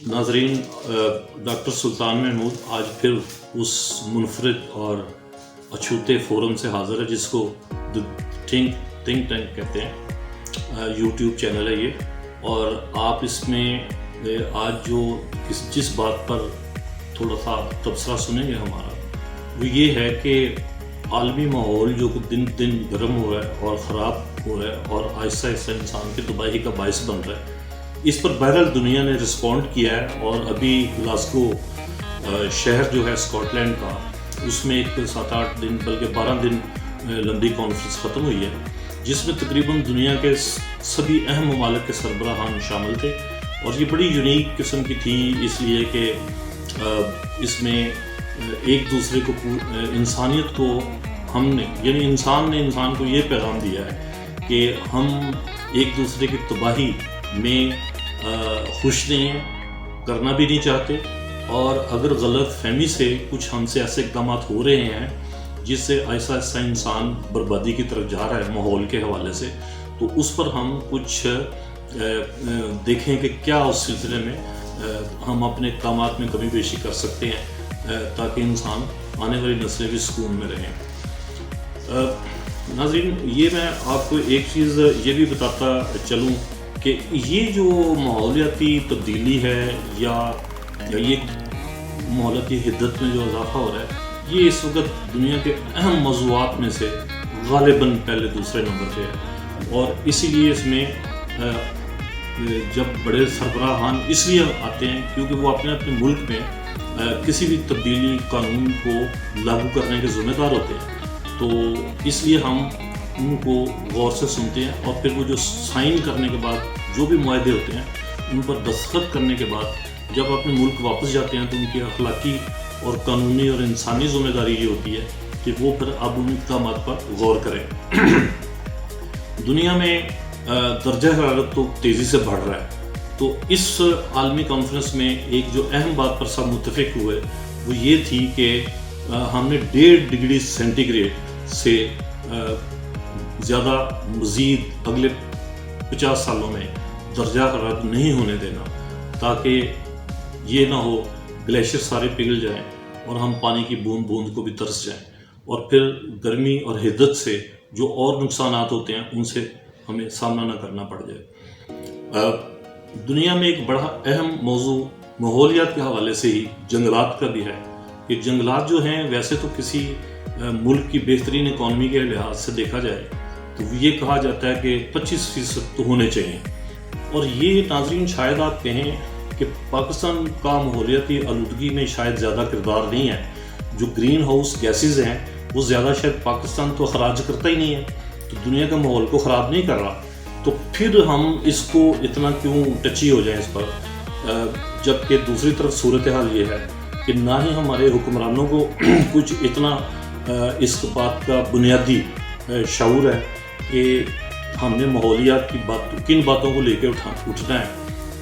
ناظرین، ڈاکٹر سلطان محمود آج پھر اس منفرد اور اچھوتے فورم سے حاضر ہے جس کو تھنک ٹینک کہتے ہیں. یوٹیوب چینل ہے یہ، اور آپ اس میں آج جس بات پر تھوڑا سا تبصرہ سنیں گے ہمارا، وہ یہ ہے کہ عالمی ماحول جو دن دن گرم ہو رہا ہے اور خراب ہو رہا ہے اور آہستہ آہستہ انسان کی تباہی کا باعث بن رہا ہے. اس پر بہرحال دنیا نے رسپونڈ کیا ہے، اور ابھی گلاسگو شہر جو ہے اسکاٹ لینڈ کا، اس میں ایک 7-8 دن بلکہ 12 دن لمبی کانفرنس ختم ہوئی ہے، جس میں تقریباً دنیا کے سبھی اہم ممالک کے سربراہان شامل تھے. اور یہ بڑی یونیک قسم کی تھی، اس لیے کہ اس میں ایک دوسرے کو انسانیت کو ہم نے یعنی انسان نے انسان کو یہ پیغام دیا ہے کہ ہم ایک دوسرے کی تباہی میں خوش نہیں ہیں، کرنا بھی نہیں چاہتے، اور اگر غلط فہمی سے کچھ ہم سے ایسے اقدامات ہو رہے ہیں جس سے ایسا ایسا انسان بربادی کی طرف جا رہا ہے ماحول کے حوالے سے، تو اس پر ہم کچھ دیکھیں کہ کیا اس سلسلے میں ہم اپنے اقدامات میں کمی بیشی کر سکتے ہیں تاکہ انسان آنے والی نسلیں بھی سکون میں رہیں. ناظرین، یہ میں آپ کو ایک چیز یہ بھی بتاتا چلوں کہ یہ جو ماحولیاتی تبدیلی ہے یا یہ ماحولیاتی حدت میں جو اضافہ ہو رہا ہے، یہ اس وقت دنیا کے اہم موضوعات میں سے غالباً پہلے دوسرے نمبر پہ ہے. اور اسی لیے اس میں جب بڑے سربراہان اس لیے آتے ہیں کیونکہ وہ اپنے ملک میں کسی بھی تبدیلی قانون کو لاگو کرنے کے ذمہ دار ہوتے ہیں، تو اس لیے ہم ان کو غور سے سنتے ہیں، اور پھر وہ جو سائن کرنے کے بعد جو بھی معاہدے ہوتے ہیں ان پر دستخط کرنے کے بعد جب اپنے ملک واپس جاتے ہیں تو ان کی اخلاقی اور قانونی اور انسانی ذمہ داری یہ ہوتی ہے کہ وہ پھر اب ان اقدامات پر غور کریں. دنیا میں درجہ حرارت تو تیزی سے بڑھ رہا ہے، تو اس عالمی کانفرنس میں ایک جو اہم بات پر سب متفق ہوئے وہ یہ تھی کہ ہم نے 1.5 ڈگری سینٹی گریڈ سے زیادہ مزید اگلے 50 سالوں میں درجہ حرارت نہیں ہونے دینا، تاکہ یہ نہ ہو گلیشیئر سارے پگھل جائیں اور ہم پانی کی بوند بوند کو بھی ترس جائیں، اور پھر گرمی اور حدت سے جو اور نقصانات ہوتے ہیں ان سے ہمیں سامنا نہ کرنا پڑ جائے. دنیا میں ایک بڑا اہم موضوع ماحولیات کے حوالے سے ہی جنگلات کا بھی ہے کہ جنگلات جو ہیں ویسے تو کسی ملک کی بہترین اکانومی کے لحاظ سے دیکھا جائے تو یہ کہا جاتا ہے کہ 25% تو ہونے چاہیے. اور یہ ناظرین شاید آپ کہیں کہ پاکستان کا ماحولیاتی آلودگی میں شاید زیادہ کردار نہیں ہے، جو گرین ہاؤس گیسز ہیں وہ زیادہ شاید پاکستان تو اخراج کرتا ہی نہیں ہے، تو دنیا کا ماحول کو خراب نہیں کر رہا، تو پھر ہم اس کو اتنا کیوں ٹچی ہو جائیں اس پر، جبکہ دوسری طرف صورتحال یہ ہے کہ نہ ہی ہمارے حکمرانوں کو کچھ اتنا اس بات کا بنیادی شعور ہے کہ ہم نے ماحولیات کی کن باتوں کو لے کے اٹھنا ہے،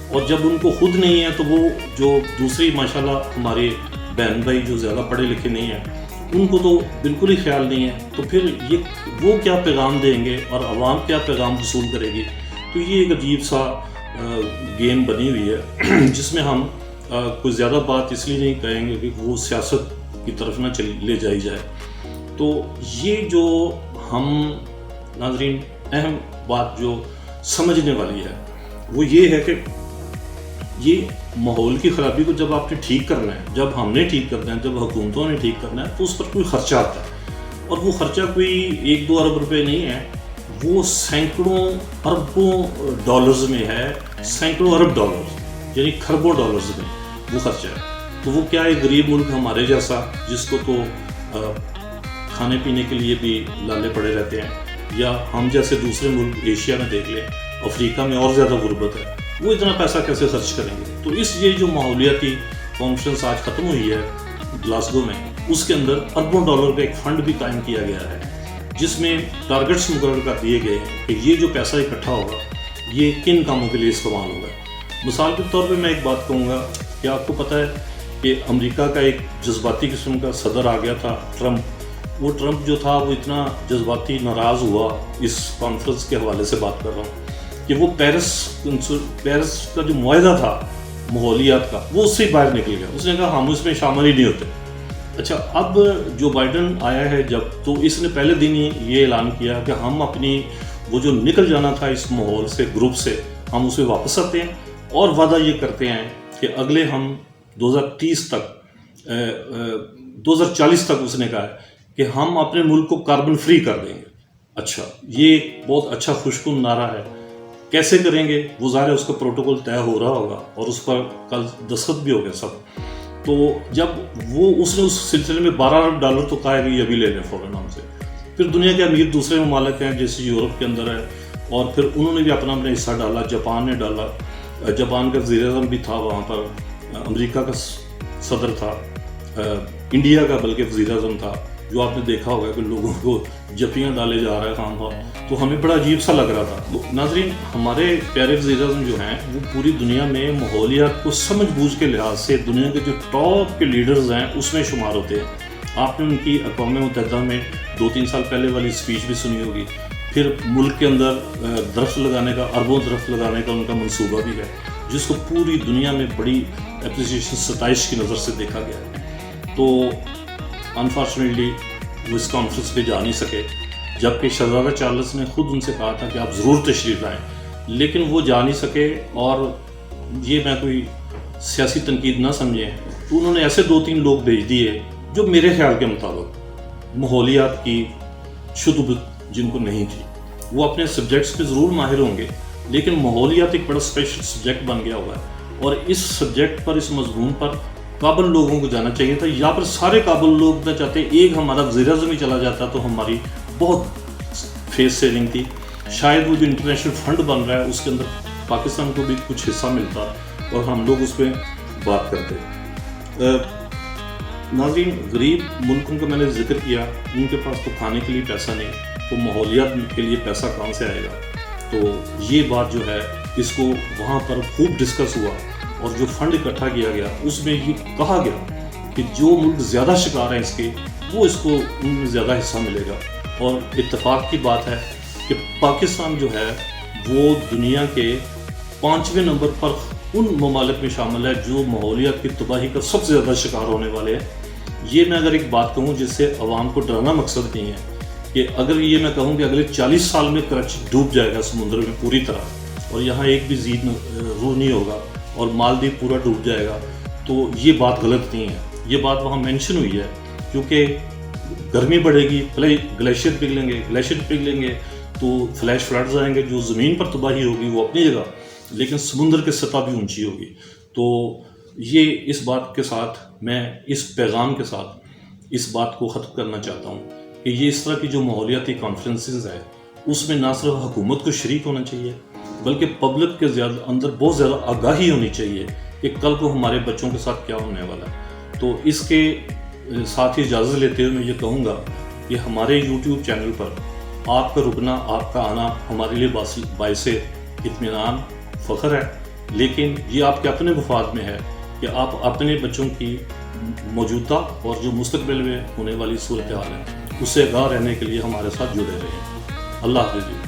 اور جب ان کو خود نہیں ہے تو وہ جو دوسری ماشاءاللہ ہمارے بہن بھائی جو زیادہ پڑھے لکھے نہیں ہیں ان کو تو بالکل ہی خیال نہیں ہے، تو پھر یہ وہ کیا پیغام دیں گے اور عوام کیا پیغام وصول کرے گی. تو یہ ایک عجیب سا گیم بنی ہوئی ہے جس میں ہم کوئی زیادہ بات اس لیے نہیں کہیں گے کہ وہ سیاست کی طرف نہ لے جائی جائے. تو یہ جو ہم ناظرین اہم بات جو سمجھنے والی ہے وہ یہ ہے کہ یہ ماحول کی خرابی کو جب آپ نے ٹھیک کرنا ہے، جب ہم نے ٹھیک کرنا ہے، جب حکومتوں نے ٹھیک کرنا ہے، تو اس پر کوئی خرچہ آتا ہے، اور وہ خرچہ کوئی 1-2 ارب روپے نہیں ہے، وہ سینکڑوں اربوں ڈالرز میں ہے، سینکڑوں ارب ڈالرز یعنی کھربوں ڈالرز میں وہ خرچہ ہے. تو وہ کیا ایک غریب ملک ہمارے جیسا جس کو تو کھانے پینے کے لیے بھی لالے پڑے رہتے ہیں، یا ہم جیسے دوسرے ملک ایشیا میں دیکھ لیں، افریقہ میں اور زیادہ غربت ہے، وہ اتنا پیسہ کیسے خرچ کریں گے. تو اس یہ جو ماحولیاتی کانفرنس آج ختم ہوئی ہے گلاسگو میں، اس کے اندر اربوں ڈالر کا ایک فنڈ بھی قائم کیا گیا ہے جس میں ٹارگٹس مقرر کر دیے گئے ہیں کہ یہ جو پیسہ اکٹھا ہوگا یہ کن کاموں کے لیے استعمال ہوگا. مثال کے طور پہ میں ایک بات کہوں گا کہ آپ کو پتہ ہے کہ امریکہ کا ایک جذباتی قسم کا صدر آ گیا تھا ٹرمپ. وہ ٹرمپ جو تھا وہ اتنا جذباتی ناراض ہوا، اس کانفرنس کے حوالے سے بات کر رہا ہوں، کہ وہ پیرس کا جو معاہدہ تھا ماحولیات کا، وہ اس سے باہر نکل گیا، اس نے کہا ہم اس میں شامل ہی نہیں ہوتے۔ اچھا، اب جو بائیڈن آیا ہے جب، تو اس نے پہلے دن ہی یہ اعلان کیا کہ ہم اپنی وہ جو نکل جانا تھا اس ماحول سے، گروپ سے، ہم اسے واپس آتے ہیں اور وعدہ یہ کرتے ہیں کہ اگلے ہم 2030 تک 2040 تک اس نے کہا ہے کہ ہم اپنے ملک کو کاربن فری کر دیں گے۔ اچھا، یہ ایک بہت اچھا خوشگوار نعرہ ہے۔ کیسے کریں گے وہ ظاہر ہے اس کا پروٹوکول طے ہو رہا ہوگا اور اس پر کل دستخط بھی ہو گیا سب۔ تو جب وہ اس نے اس سلسلے میں $12 ارب تو کہا ہے کہ یہ ابھی لے لیں فوراً ہم سے۔ پھر دنیا کے امیر دوسرے ممالک ہیں جیسے یورپ کے اندر ہے، اور پھر انہوں نے بھی اپنا حصہ ڈالا، جاپان نے ڈالا، جاپان کا وزیر اعظم بھی تھا وہاں پر، امریکہ کا صدر تھا، انڈیا کا بلکہ وزیر اعظم تھا، جو آپ نے دیکھا ہوگا کہ لوگوں کو جفیاں ڈالے جا رہا ہے خام خواہ، تو ہمیں بڑا عجیب سا لگ رہا تھا۔ ناظرین، ہمارے پیارے وزیر اعظم جو ہیں وہ پوری دنیا میں ماحولیات کو سمجھ بوجھ کے لحاظ سے دنیا کے جو ٹاپ کے لیڈرز ہیں اس میں شمار ہوتے ہیں۔ آپ نے ان کی اقوام متحدہ میں 2-3 سال پہلے والی اسپیچ بھی سنی ہوگی۔ پھر ملک کے اندر درخت لگانے کا، اربوں درخت لگانے کا ان کا منصوبہ بھی ہے، جس کو پوری دنیا میں بڑی اپریسیشن، ستائش کی نظر سے دیکھا گیا ہے۔ تو انفارچونیٹلی وہ اس کانفرنس پہ جا نہیں سکے، جبکہ شہزادہ چارلس نے خود ان سے کہا تھا کہ آپ ضرور تشریف لائیں، لیکن وہ جا نہیں سکے۔ اور یہ میں کوئی سیاسی تنقید نہ سمجھیں، تو انہوں نے ایسے 2-3 لوگ بھیج دیے جو میرے خیال کے مطابق ماحولیات کی شدت جن کو نہیں تھی۔ وہ اپنے سبجیکٹس پہ ضرور ماہر ہوں گے، لیکن ماحولیات ایک بڑا اسپیشل سبجیکٹ بن گیا ہوا ہے، اور اس سبجیکٹ پر، اس مضمون پر قابل لوگوں کو جانا چاہیے تھا، یا پھر سارے قابل لوگ نہ چاہتے ایک ہمارا وزیر اعظم ہی چلا جاتا تو ہماری بہت فیس سیونگ تھی۔ شاید وہ جو انٹرنیشنل فنڈ بن رہا ہے اس کے اندر پاکستان کو بھی کچھ حصہ ملتا اور ہم لوگ اس پہ بات کرتے۔ ناظرین، غریب ملکوں کا میں نے ذکر کیا، ان کے پاس تو کھانے کے لیے پیسہ نہیں، تو ماحولیات کے لیے پیسہ کہاں سے آئے گا؟ تو یہ بات جو ہے اس کو وہاں پر خوب ڈسکس ہوا، اور جو فنڈ اکٹھا کیا گیا اس میں یہ کہا گیا کہ جو ملک زیادہ شکار ہیں اس کے، وہ اس کو ان میں زیادہ حصہ ملے گا۔ اور اتفاق کی بات ہے کہ پاکستان جو ہے وہ دنیا کے 5ویں نمبر پر ان ممالک میں شامل ہے جو ماحولیات کی تباہی کا سب سے زیادہ شکار ہونے والے ہیں۔ یہ میں اگر ایک بات کہوں جس سے عوام کو ڈرانا مقصد نہیں ہے، کہ اگر یہ میں کہوں کہ اگلے 40 سال میں کراچی ڈوب جائے گا سمندر میں پوری طرح، اور یہاں ایک بھی زید روح نہیں ہوگا، اور مالدیو پورا ڈوب جائے گا، تو یہ بات غلط نہیں ہے۔ یہ بات وہاں مینشن ہوئی ہے، کیونکہ گرمی بڑھے گی، گلیشیئر پگھلیں گے تو فلیش فلڈز آئیں گے، جو زمین پر تباہی ہوگی وہ اپنی جگہ، لیکن سمندر کی سطح بھی اونچی ہوگی۔ تو یہ اس بات کے ساتھ، میں اس پیغام کے ساتھ اس بات کو ختم کرنا چاہتا ہوں کہ یہ اس طرح کی جو ماحولیاتی کانفرنسز ہے اس میں نہ صرف حکومت کو شریک ہونا چاہیے، بلکہ پبلک کے اندر بہت زیادہ آگاہی ہونی چاہیے کہ کل کو ہمارے بچوں کے ساتھ کیا ہونے والا ہے۔ تو اس کے ساتھ ہی اجازت لیتے ہوئے میں یہ کہوں گا کہ ہمارے یوٹیوب چینل پر آپ کا رکنا، آپ کا آنا ہمارے لیے باعث اطمینان، فخر ہے، لیکن یہ آپ کے اپنے مفاد میں ہے کہ آپ اپنے بچوں کی موجودہ اور جو مستقبل میں ہونے والی صورتحال ہے اس سے آگاہ رہنے کے لیے ہمارے ساتھ جڑے رہیں۔ اللہ حافظ۔